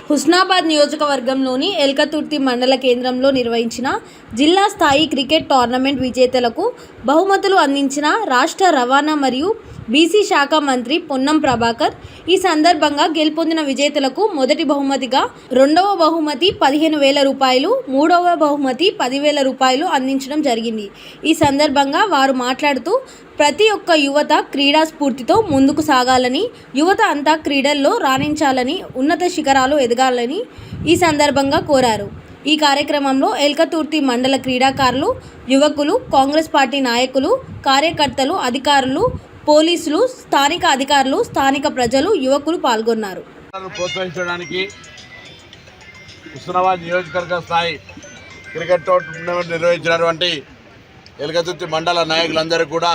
హుస్నాబాద్ నియోజకవర్గంలోని ఎల్కతుర్తి మండల కేంద్రంలో నిర్వహించిన జిల్లా స్థాయి క్రికెట్ టోర్నమెంట్ విజేతలకు బహుమతులు అందించిన రాష్ట్ర రవాణా మరియు బీసీ శాఖ మంత్రి పొన్నం ప్రభాకర్. ఈ సందర్భంగా గెలుపొందిన విజేతలకు మొదటి బహుమతిగా, రెండవ బహుమతి 15,000 రూపాయలు, మూడవ బహుమతి 10,000 రూపాయలు అందించడం జరిగింది. ఈ సందర్భంగా వారు మాట్లాడుతూ ప్రతి ఒక్క యువత క్రీడా స్ఫూర్తితో ముందుకు సాగాలని, యువత అంతా క్రీడల్లో రాణించాలని, ఉన్నత శిఖరాలు ఎదగాలని ఈ సందర్భంగా కోరారు. ఈ కార్యక్రమంలో ఎల్కతుర్తి మండల క్రీడాకారులు, యువకులు, కాంగ్రెస్ పార్టీ నాయకులు, కార్యకర్తలు, అధికారులు, పోలీసులు, స్థానిక అధికారులు, స్థానిక ప్రజలు, యువకులు పాల్గొన్నారు. ప్రోత్సహించడానికి హుస్నాబాద్ నియోజకవర్గ స్థాయి క్రికెట్ టోర్నమెంట్ నిర్వహించినటువంటి ఎల్కతుర్తి మండల నాయకులందరూ కూడా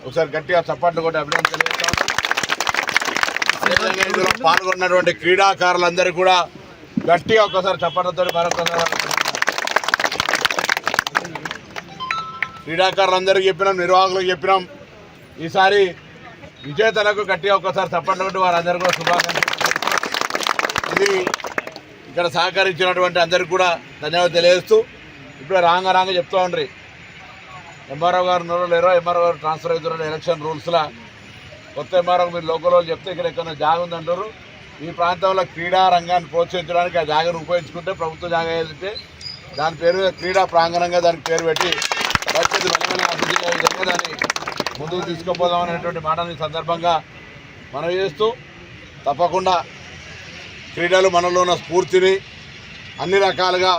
ఒకసారి గట్టిగా చప్పట్లు కొట్టి అభినందనలు తెలియజేస్తాను. ఇందులో పాల్గొన్నటువంటి క్రీడాకారులందరూ కూడా గట్టిగా ఒకసారి చప్పట్లతో మరొకసారి క్రీడాకారులందరికీ చెప్పినాం, నిర్వాహకులకు చెప్పినాం. ఈసారి విజేతలకు గట్టిగా ఒక్కసారి చప్పట్లు కొట్టి వారందరూ కూడా శుభాకాంక్షలు. ఇది ఇక్కడ సహకరించినటువంటి అందరికీ కూడా ధన్యవాదాలు తెలియజేస్తూ, ఇప్పుడు రాంగ చెప్తూ ఉండ్రి ఎంఆర్ఓ గారు లేరో, ఎంఆర్ఓ గారు ట్రాన్స్ఫర్ అవుతున్న ఎలక్షన్ రూల్స్లో కొత్త ఎంఆర్ఓ మీరు లోకల్ వాళ్ళు చెప్తే ఇక్కడ ఎక్కడ జాగ ఉందంటారు. ఈ ప్రాంతంలో క్రీడా రంగాన్ని ప్రోత్సహించడానికి ఆ జాగను ఉపయోగించుకుంటే, ప్రభుత్వ జాగ ఏదైతే దాని పేరు క్రీడా ప్రాంగణంగా దానికి పేరు పెట్టి భవిష్యత్తు బలమైన అభివృద్ధి విధంగా దాన్ని ముందుకు తీసుకుపోదాం అనేటువంటి మాటని సందర్భంగా మనం చేస్తూ, తప్పకుండా క్రీడలు మనలో ఉన్న స్ఫూర్తిని అన్ని రకాలుగా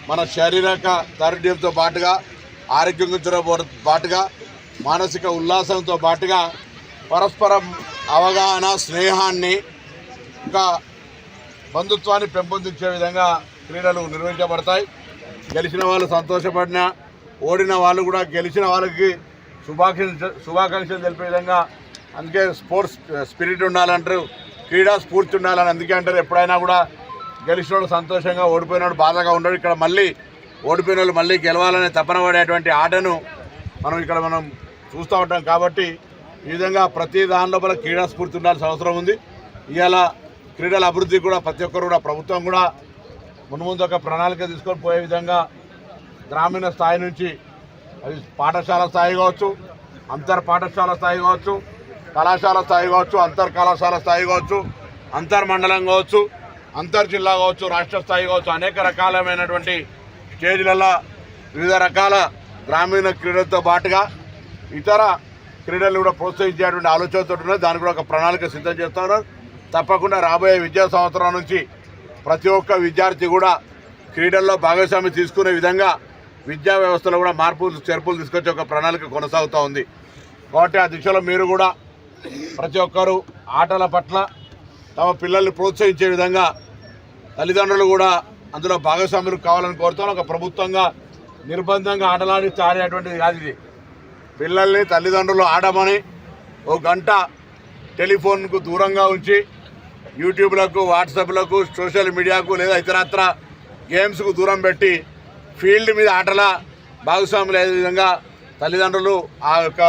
మన శారీరక దారుఢ్యంతో పాటుగా, ఆరోగ్యంతో పాటుగా, మానసిక ఉల్లాసంతో పాటుగా పరస్పరం అవగాహన, స్నేహాన్ని, ఇంకా బంధుత్వాన్ని పెంపొందించే విధంగా క్రీడలు నిర్వహించబడతాయి. గెలిచిన వాళ్ళు సంతోషపడినా, ఓడిన వాళ్ళు కూడా గెలిచిన వాళ్ళకి శుభాకాంక్షలు తెలిపే విధంగా, అందుకే స్పోర్ట్స్ స్పిరిట్ ఉండాలంటారు, క్రీడా స్ఫూర్తి ఉండాలని అందుకే అంటారు. ఎప్పుడైనా కూడా గెలిచినోడు సంతోషంగా, ఓడిపోయినాడు బాధగా ఉండడు. ఇక్కడ మళ్ళీ ఓడిపోయిన వాళ్ళు మళ్ళీ గెలవాలనే తపన పడేటువంటి ఆటను మనం చూస్తూ ఉంటాం. కాబట్టి ఈ విధంగా ప్రతి దాని లోపల క్రీడా స్ఫూర్తి ఉండాల్సిన అవసరం ఉంది. ఇవాళ క్రీడల అభివృద్ధి కూడా ప్రతి ఒక్కరు కూడా, ప్రభుత్వం కూడా మున్ముందు ఒక ప్రణాళిక తీసుకొని పోయే విధంగా గ్రామీణ స్థాయి నుంచి అది పాఠశాల స్థాయి కావచ్చు, అంతర్ పాఠశాల స్థాయి కావచ్చు, కళాశాల స్థాయి కావచ్చు, అంతర్ కళాశాల స్థాయి కావచ్చు, అంతర్ మండలం కావచ్చు, అంతర్ జిల్లా కావచ్చు, రాష్ట్ర స్థాయి కావచ్చు, అనేక రకాలమైనటువంటి స్టేజ్లలో వివిధ రకాల గ్రామీణ క్రీడలతో పాటుగా ఇతర క్రీడలు కూడా ప్రోత్సహించేటువంటి ఆలోచనతో ఉన్నది. దానికి కూడా ఒక ప్రణాళిక సిద్ధం చేస్తూ ఉన్నారు. తప్పకుండా రాబోయే విద్యా సంవత్సరం నుంచి ప్రతి ఒక్క విద్యార్థి కూడా క్రీడల్లో భాగస్వామ్యం తీసుకునే విధంగా విద్యా వ్యవస్థలో కూడా చేర్పులు తీసుకొచ్చే ఒక ప్రణాళిక కొనసాగుతూ ఉంది. కాబట్టి ఆ దిశలో మీరు కూడా ప్రతి ఒక్కరూ ఆటల పట్ల తమ పిల్లల్ని ప్రోత్సహించే విధంగా తల్లిదండ్రులు కూడా అందులో భాగస్వాములు కావాలని కోరుతాను. ఒక ప్రభుత్వంగా నిర్బంధంగా ఆటలాడిస్తే ఆడేటువంటిది కాదు ఇది. పిల్లల్ని తల్లిదండ్రులు ఆడమని ఒక గంట టెలిఫోన్కు దూరంగా ఉంచి యూట్యూబ్లకు, వాట్సాప్లకు, సోషల్ మీడియాకు లేదా ఇతరత్ర గేమ్స్కు దూరం పెట్టి ఫీల్డ్ మీద ఆటల భాగస్వాములు అయ్యే విధంగా తల్లిదండ్రులు ఆ యొక్క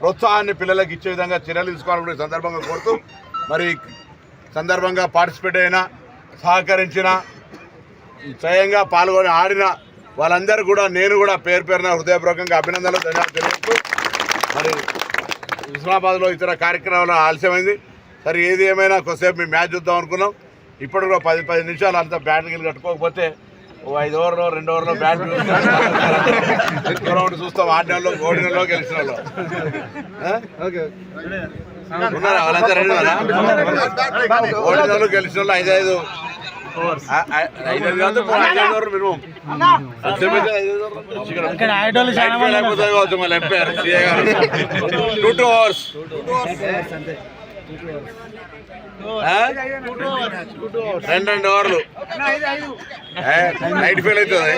ప్రోత్సాహాన్ని పిల్లలకు ఇచ్చే విధంగా చర్యలు తీసుకోవాలని సందర్భంగా కోరుతూ, మరి సందర్భంగా పార్టిసిపేట్ అయినా, సహకరించిన, స్వయంగా పాల్గొని ఆడిన వాళ్ళందరూ కూడా నేను కూడా పేరు పేరున హృదయపూర్వకంగా అభినందనలు తెలియజేస్తూ, మరి హుస్నాబాద్లో ఇతర కార్యక్రమాలు ఆలస్యమైంది. సరే ఏది ఏమైనా కొద్దిసేపు మేము మ్యాచ్ చూద్దాం అనుకున్నాం. ఇప్పుడు కూడా 10 నిమిషాలు అంతా బ్యాటింగ్ కట్టుకోకపోతే 5 ఓవర్లో 2 ఓవర్లో బ్యాట్ చూస్తాం. ఆడినలో, ఓడినలో, గెలిచిన వాళ్ళు ఉన్నారా? వాళ్ళంతా రెడీ ఉన్నారా? ఓడిన వాళ్ళు, గెలిచిన వాళ్ళు 5 కాదు 5 ఓవర్లు మినిమం. మళ్ళీ ఎంపైర్ 2 ఓవర్స్ 2 ఓవర్లు నైట్ ఫెయిల్ అవుతుంది.